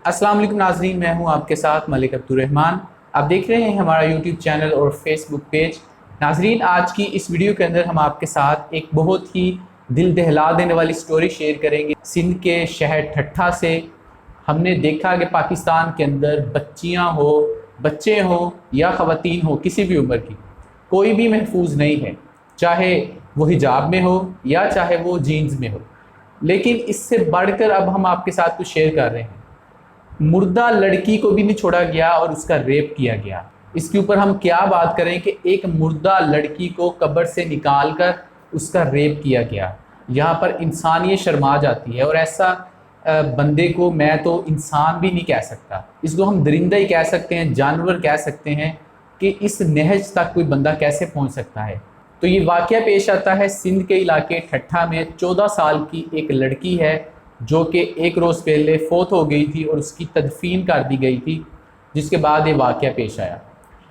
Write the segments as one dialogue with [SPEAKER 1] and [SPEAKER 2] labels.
[SPEAKER 1] अस्सलाम वालेकुम नाज़रीन, मैं हूं आपके साथ मलिक अब्दुर्रहमान। आप देख रहे हैं हमारा यूट्यूब चैनल और फेसबुक पेज। नाज़रीन, आज की इस वीडियो के अंदर हम आपके साथ एक बहुत ही दिल दहला देने वाली स्टोरी शेयर करेंगे। सिंध के शहर ठट्ठा से हमने देखा कि पाकिस्तान के अंदर बच्चियां हो, बच्चे हों या ख़वातीन हो, किसी भी उम्र की कोई भी महफूज नहीं है, चाहे वो हिजाब में हो या चाहे वो जीन्स में हो। लेकिन इससे बढ़कर अब हम आपके साथ कुछ शेयर कर रहे हैं। मुर्दा लड़की को भी नहीं छोड़ा गया और उसका रेप किया गया। इसके ऊपर हम क्या बात करें कि एक मुर्दा लड़की को कब्र से निकाल कर उसका रेप किया गया। यहाँ पर इंसानियत शर्मा जाती है और ऐसा बंदे को मैं तो इंसान भी नहीं कह सकता, इसको हम दरिंदा ही कह सकते हैं, जानवर कह सकते हैं कि इस नहज तक कोई बंदा कैसे पहुँच सकता है। तो ये वाक़या पेश आता है सिंध के इलाके ठट्ठा में। 14 साल की एक लड़की है जो कि एक रोज़ पहले फ़ौत हो गई थी और उसकी तदफीन कर दी गई थी, जिसके बाद ये वाक़या पेश आया।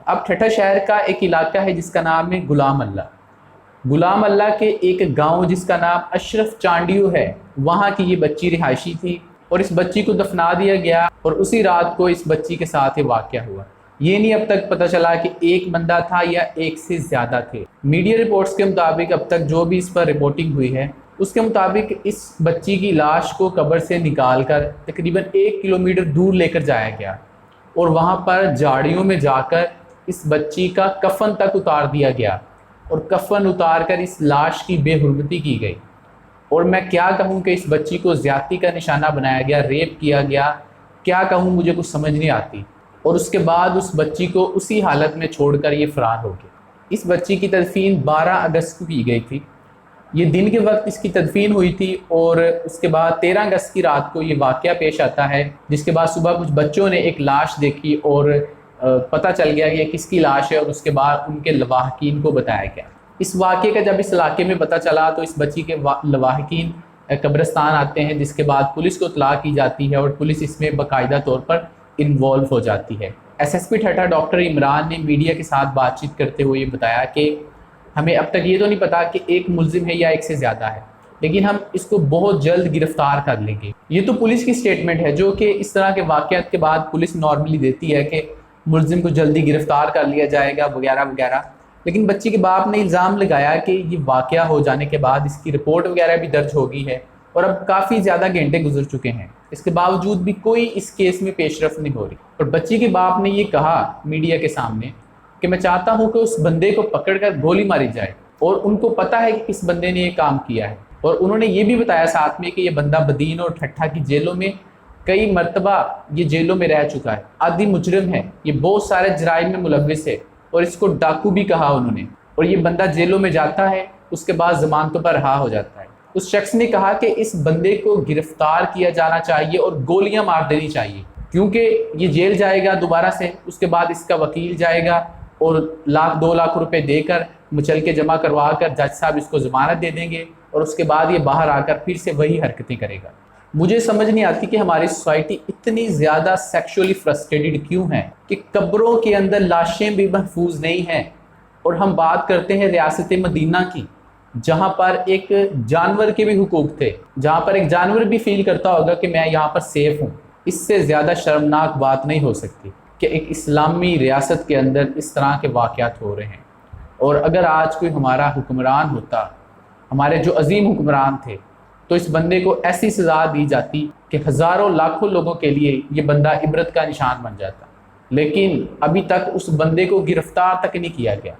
[SPEAKER 1] अब ठट्ठा शहर का एक इलाका है जिसका नाम है गुलाम अल्लाह। गुलाम अल्लाह के एक गांव जिसका नाम अशरफ चांडियो है, वहाँ की ये बच्ची रिहायशी थी और इस बच्ची को दफना दिया गया और उसी रात को इस बच्ची के साथ ये वाक़या हुआ। ये नहीं अब तक पता चला कि एक बंदा था या एक से ज़्यादा थे। मीडिया रिपोर्ट्स के मुताबिक अब तक जो भी इस पर रिपोर्टिंग हुई है उसके मुताबिक इस बच्ची की लाश को कब्र से निकालकर तकरीबन 1 किलोमीटर दूर लेकर जाया गया और वहाँ पर झाड़ियों में जाकर इस बच्ची का कफन तक उतार दिया गया और कफन उतार कर इस लाश की बेहुरमती की गई। और मैं क्या कहूँ कि इस बच्ची को ज़्यादती का निशाना बनाया गया, रेप किया गया, क्या कहूँ मुझे कुछ समझ नहीं आती। और उसके बाद उस बच्ची को उसी हालत में छोड़कर ये फ़रार हो गए। इस बच्ची की तदफीन 12 अगस्त को की गई थी। ये दिन के वक्त इसकी तदफीन हुई थी और उसके बाद 13 अगस्त की रात को ये वाक़या पेश आता है, जिसके बाद सुबह कुछ बच्चों ने एक लाश देखी और पता चल गया कि ये किसकी लाश है और उसके बाद उनके लवाहकीन को बताया गया। इस वाक़े का जब इस इलाके में पता चला तो इस बच्ची के लवाहकीन कब्रिस्तान आते हैं, जिसके बाद पुलिस को इत्तला की जाती है और पुलिस इसमें बाकायदा तौर पर इन्वॉल्व हो जाती है। SSP ठट्ठा डॉक्टर इमरान ने मीडिया के साथ बातचीत करते हुए ये बताया कि हमें अब तक ये तो नहीं पता कि एक मुल्ज़िम है या एक से ज़्यादा है, लेकिन हम इसको बहुत जल्द गिरफ़्तार कर लेंगे। ये तो पुलिस की स्टेटमेंट है जो कि इस तरह के वाक़यात के बाद पुलिस नॉर्मली देती है कि मुल्ज़िम को जल्दी गिरफ़्तार कर लिया जाएगा वगैरह वगैरह। लेकिन बच्ची के बाप ने इल्ज़ाम लगाया कि ये वाक़या हो जाने के बाद इसकी रिपोर्ट वगैरह भी दर्ज हो गई है और अब काफ़ी ज़्यादा घंटे गुजर चुके हैं, इसके बावजूद भी कोई इस केस में पेशरफ नहीं हो रही। और बच्ची के बाप ने ये कहा मीडिया के सामने कि मैं चाहता हूं कि उस बंदे को पकड़कर गोली मारी जाए और उनको पता है कि किस बंदे ने ये काम किया है। और उन्होंने ये भी बताया साथ में कि ये बंदा बदीन और ठट्ठा की जेलों में कई मरतबा ये जेलों में रह चुका है, आदि मुजरिम है, ये बहुत सारे जराइम में मुलव्विस है और इसको डाकू भी कहा उन्होंने। और ये बंदा जेलों में जाता है, उसके बाद ज़मानतों पर रहा हो जाता है। उस शख्स ने कहा कि इस बंदे को गिरफ्तार किया जाना चाहिए और गोलियां मार देनी चाहिए, क्योंकि ये जेल जाएगा दोबारा से, उसके बाद इसका वकील जाएगा और 1-2 लाख रुपए देकर मुचल के जमा करवा कर जज साहब इसको ज़मानत दे देंगे और उसके बाद ये बाहर आकर फिर से वही हरकतें करेगा। मुझे समझ नहीं आती कि हमारी सोसाइटी इतनी ज़्यादा सेक्सुअली फ्रस्ट्रेटेड क्यों है कि कब्रों के अंदर लाशें भी महफूज नहीं हैं। और हम बात करते हैं रियासत मदीना की, जहाँ पर एक जानवर के भी हुकूक थे, जहाँ पर एक जानवर भी फील करता होगा कि मैं यहाँ पर सेफ़ हूँ। इससे ज़्यादा शर्मनाक बात नहीं हो सकती कि एक इस्लामी रियासत के अंदर इस तरह के वाक़यात हो रहे हैं। और अगर आज कोई हमारा हुक्मरान होता, हमारे जो अजीम हुक्मरान थे, तो इस बंदे को ऐसी सज़ा दी जाती कि हज़ारों लाखों लोगों के लिए ये बंदा इबरत का निशान बन जाता। लेकिन अभी तक उस बंदे को गिरफ़्तार तक नहीं किया गया।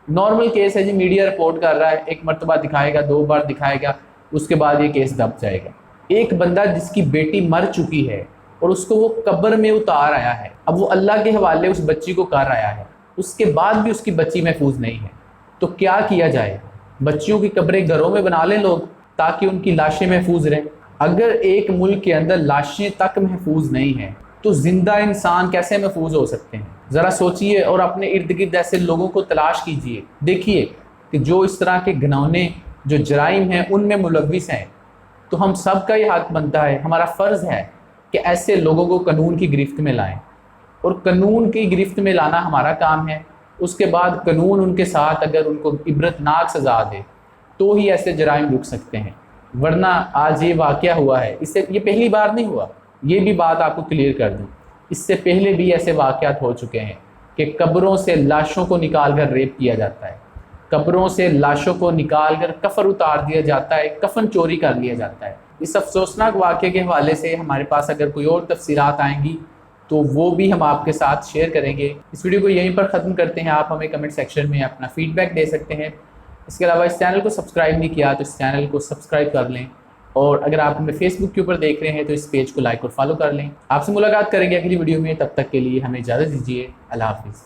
[SPEAKER 1] नॉर्मल केस है जी, मीडिया रिपोर्ट कर रहा है, एक मरतबा दिखाएगा, 2 बार दिखाएगा, उसके बाद ये केस दब जाएगा। एक बंदा जिसकी बेटी मर चुकी है और उसको वो कब्र में उतार आया है, अब वो अल्लाह के हवाले उस बच्ची को कर आया है, उसके बाद भी उसकी बच्ची महफूज नहीं है, तो क्या किया जाए? बच्चियों की कब्रें घरों में बना लें लोग ताकि उनकी लाशें महफूज रहें। अगर एक मुल्क के अंदर लाशें तक महफूज नहीं हैं तो ज़िंदा इंसान कैसे महफूज हो सकते हैं? ज़रा सोचिए और अपने इर्द गिर्द ऐसे लोगों को तलाश कीजिए। देखिए कि जो इस तरह के घिनौने जो जराइम हैं उनमें मुलव्विस हैं। तो हम सब का ये हक बनता है, हमारा फ़र्ज़ है कि ऐसे लोगों को कानून की गिरफ्त में लाएं और कानून की गिरफ्त में लाना हमारा काम है। उसके बाद कानून उनके साथ अगर उनको इबरतनाक सज़ा दे तो ही ऐसे जराइम रुक सकते हैं, वरना आज ये वाक़या हुआ है, इससे ये पहली बार नहीं हुआ। یہ بھی بات آپ کو کلیئر کر دوں، اس سے پہلے بھی ایسے واقعات ہو چکے ہیں کہ قبروں سے لاشوں کو نکال کر ریپ کیا جاتا ہے، قبروں سے لاشوں کو نکال کر کفن اتار دیا جاتا ہے، کفن چوری کر لیا جاتا ہے۔ اس افسوسناک واقعے کے حوالے سے ہمارے پاس اگر کوئی اور تفصیلات آئیں گی تو وہ بھی ہم آپ کے ساتھ شیئر کریں گے۔ اس ویڈیو کو یہیں پر ختم کرتے ہیں، آپ ہمیں کمنٹ سیکشن میں اپنا فیڈ بیک دے سکتے ہیں۔ اس کے علاوہ اس چینل کو سبسکرائب نہیں کیا تو اس چینل کو سبسکرائب کر لیں، اور اگر آپ ہمیں فیس بک کے اوپر دیکھ رہے ہیں تو اس پیج کو لائک اور فالو کر لیں۔ آپ سے ملاقات کریں گے اگلی ویڈیو میں، تب تک کے لیے ہمیں اجازت دیجیے، اللہ حافظ۔